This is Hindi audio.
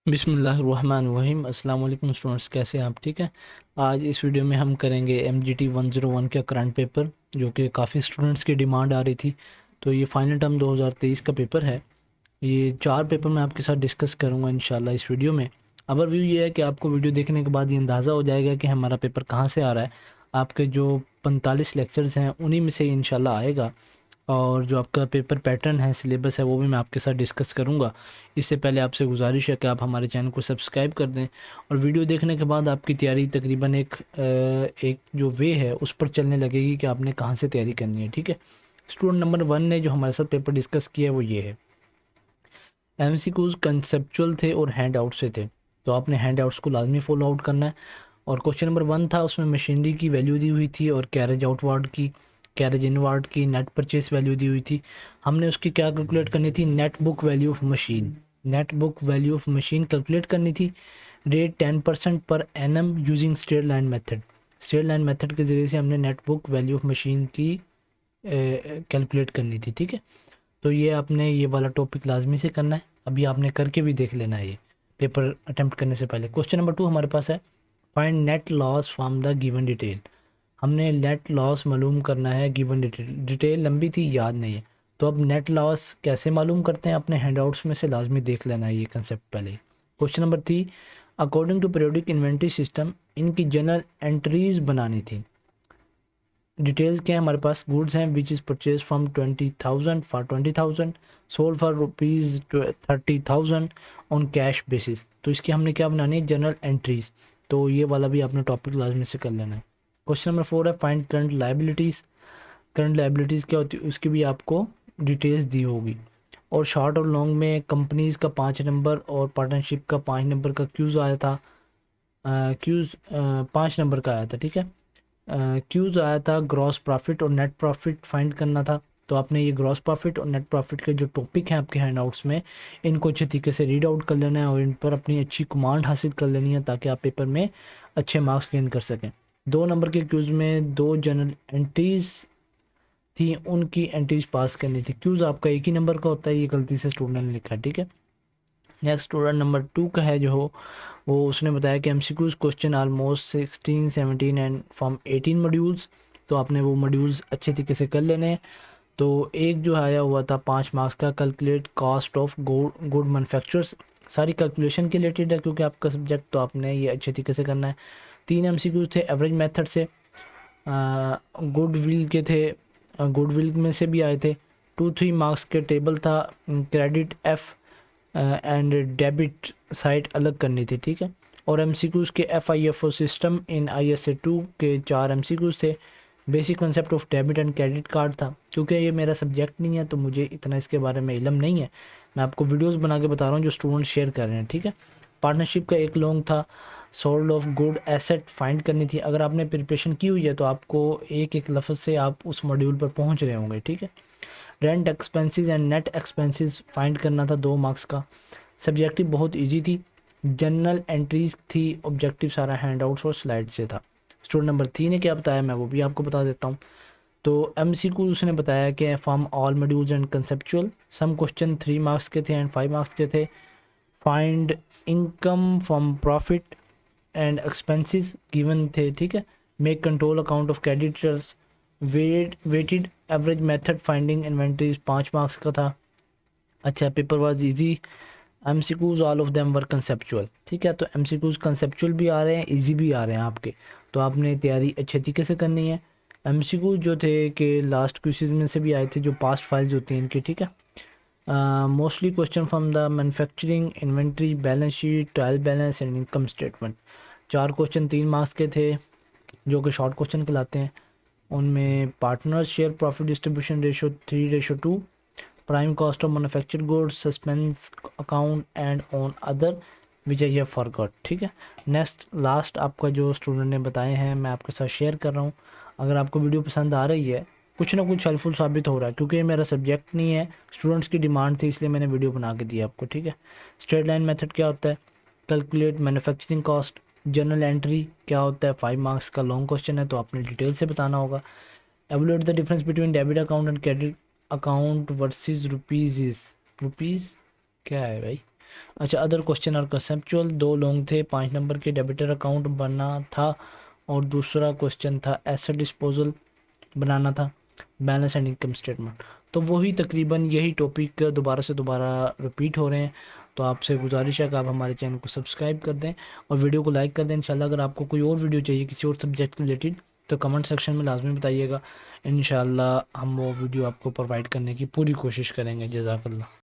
बिस्मिल्लाहिर्रहमानिर्रहीम। अस्सलाम वालेकुम स्टूडेंट्स, कैसे हैं आप? ठीक है। आज इस वीडियो में हम करेंगे MGT 101 का करंट पेपर, जो कि काफ़ी स्टूडेंट्स की डिमांड आ रही थी। तो ये फाइनल टर्म 2023 का पेपर है। ये 4 पेपर मैं आपके साथ डिस्कस करूँगा इंशाल्लाह इस वीडियो में। ओवरव्यू ये है कि आपको वीडियो देखने के बाद ये अंदाज़ा हो जाएगा कि हमारा पेपर कहाँ से आ रहा है। आपके जो 45 लेक्चर्स हैं उन्हीं में से इंशाल्लाह आएगा। और जो आपका पेपर पैटर्न है, सिलेबस है, वो भी मैं आपके साथ डिस्कस करूंगा। इससे पहले आपसे गुजारिश है कि आप हमारे चैनल को सब्सक्राइब कर दें, और वीडियो देखने के बाद आपकी तैयारी तकरीबन एक जो वे है उस पर चलने लगेगी कि आपने कहाँ से तैयारी करनी है। ठीक है। स्टूडेंट नंबर 1 ने जो हमारे साथ पेपर डिस्कस किया है वो ये है। MCQs कंसेप्चुअल थे और हैंड आउट से थे, तो आपने हैंड आउट्स को लाजमी फॉलो आउट करना है। और क्वेश्चन नंबर 1 था, उसमें मशीनरी की वैल्यू दी हुई थी और कैरेज आउटवार्ड की, कैरेज इनवार्ड की नेट परचेस वैल्यू दी हुई थी। हमने उसकी क्या कैलकुलेट करनी थी? Net book value of machine. Net book value of machine calculate करनी थी। Rate 10% per annum using straight line method. Straight line method के ज़रिए से हमने net book value of machine की कैलकुलेट करनी थी। ठीक है। तो ये आपने ये वाला टॉपिक लाजमी से करना है। अभी आपने करके भी देख लेना है ये पेपर अटेम्प्ट करने से पहले। क्वेश्चन नंबर 2 हमारे पास है, find net loss from the given detail. हमने नेट लॉस मालूम करना है गिवन डिटेल। डिटेल लंबी थी, याद नहीं है। तो अब नेट लॉस कैसे मालूम करते हैं? अपने हैंडआउट्स में से लाजमी देख लेना है ये कंसेप्ट पहले ही। Question number 3, according to periodic inventory system इनकी जनरल एंट्रीज बनानी थी। डिटेल्स क्या है हमारे पास? गुड्स हैं which is purchase from 20,000 for 20,000, sold for rupees 30,000 on cash basis. तो इसकी हमने क्या बनानी है? General entries. तो ये वाला भी आपने टॉपिक लाजमी से कर लेना है। क्वेश्चन नंबर 4 है, find current liabilities. Current liabilities क्या होती है उसकी भी आपको डिटेल्स दी होगी। और शॉर्ट और लॉन्ग में कंपनीज़ का 5 नंबर और पार्टनरशिप का 5 नंबर का क्यूज़ आया था। क्यूज़ 5 नंबर का आया था। ठीक है। क्यूज़ आया था ग्रॉस प्रॉफिट और नेट प्रॉफिट फाइंड करना था। तो आपने ये ग्रॉस प्रॉफिट और नेट प्रॉफिट के जो टॉपिक हैं आपके हैंडआउट्स में, इनको अच्छे तरीके से रीड आउट कर लेना है और इन पर अपनी अच्छी कमांड हासिल कर लेनी है, ताकि आप पेपर में अच्छे मार्क्स गेन कर सकें। 2 नंबर के क्यूज़ में 2 जनरल एंट्रीज थी, उनकी एंट्रीज पास करनी थी। क्यूज़ आपका एक ही नंबर का होता है, ये गलती से स्टूडेंट ने लिखा है। ठीक है। नेक्स्ट स्टूडेंट नंबर 2 का है जो वो उसने बताया कि MCQs question almost 16 17 and from 18 modules. तो आपने वो मॉड्यूल्स अच्छे तरीके से कर लेने हैं। तो एक जो आया हुआ था 5 मार्क्स का, calculate cost of good manufacturers. सारी कैलकुलेशन के रिलेटेड है क्योंकि आपका सब्जेक्ट, तो आपने ये अच्छे तरीके से करना है। 3 MCQs थे एवरेज मेथड से, गुडविल के थे, गुडविल में से भी आए थे। 2-3 मार्क्स के टेबल था, credit F and debit side अलग करनी थी। ठीक है। और MCQs के FIFO सिस्टम इन ISA 2 के 4 MCQs थे। Basic concept of debit and credit card था। क्योंकि ये मेरा सब्जेक्ट नहीं है तो मुझे इतना इसके बारे में इल्म नहीं है, मैं आपको वीडियोस बना के बता रहा हूँ जो स्टूडेंट शेयर कर रहे हैं। ठीक है। पार्टनरशिप का एक लॉन्ग था, sold off good asset find करनी थी। अगर आपने प्रिपरेशन की हुई है तो आपको एक एक लफ्ज़ से आप उस मॉड्यूल पर पहुँच रहे होंगे। ठीक है। Rent expenses and net expenses find करना था, 2 मार्क्स का। सब्जेक्टिव बहुत इजी थी, जनरल एंट्रीज थी, ऑब्जेक्टिव सारा हैंडआउट्स और स्लाइड से था। स्टूडेंट नंबर 3 ने क्या बताया मैं वो भी आपको बता देता हूँ। तो MCQ उसने बताया कि from all modules and conceptual some question 3 marks के थे एंड 5 मार्क्स के थे। Find income from profit and expenses given थे। ठीक है। Make control account of creditors, weighted average method finding inventories 5 marks का था। अच्छा, paper was easy. MCQs all of them were conceptual. ठीक है। तो MCQs कंसेप्चुअल भी आ रहे हैं, इजी भी आ रहे हैं आपके, तो आपने तैयारी अच्छे तरीके से करनी है। MCQs जो थे कि लास्ट क्वेश्चन में से भी आए थे, जो पास्ट फाइल्स होती हैं इनकी। ठीक है। Mostly question from the manufacturing, inventory, balance sheet, trial balance and income statement. 4 question 3 marks के थे जो कि शॉर्ट क्वेश्चन कहलाते हैं। उनमें partner share profit distribution ratio 3:2, prime cost of manufacture goods, suspense account and on other which I have forgot. ठीक है। नेक्स्ट लास्ट आपका जो स्टूडेंट ने बताए हैं मैं आपके साथ शेयर कर रहा हूँ। अगर आपको वीडियो पसंद आ रही है, कुछ ना कुछ हेल्पफुल साबित हो रहा है, क्योंकि ये मेरा सब्जेक्ट नहीं है, स्टूडेंट्स की डिमांड थी, इसलिए मैंने वीडियो बना के दी आपको। ठीक है। स्ट्रेट लाइन मेथड क्या होता है? Calculate manufacturing cost. General entry क्या होता है? 5 मार्क्स का लॉन्ग क्वेश्चन है, तो आपने डिटेल से बताना होगा। Evaluate the difference between debit account and credit account versus rupees क्या है भाई? अच्छा, अदर क्वेश्चन और कंसेप्चुअल, 2 लोग थे, 5 नंबर के डेबिटर अकाउंट बनना था और दूसरा क्वेश्चन था एसेट डिस्पोजल बनाना था, बैलेंस एंड इनकम स्टेटमेंट। तो वही तकरीबन यही टॉपिक दोबारा से दोबारा रिपीट हो रहे हैं। तो आपसे गुजारिश है कि आप हमारे चैनल को सब्सक्राइब कर दें और वीडियो को लाइक कर दें। इंशाल्लाह अगर आपको कोई और वीडियो चाहिए किसी और सब्जेक्ट से रिलेटेड तो कमेंट सेक्शन में लाजमी बताइएगा। इंशाल्लाह हम वो वीडियो आपको प्रोवाइड करने की पूरी कोशिश करेंगे। जज़ाकल्लाह।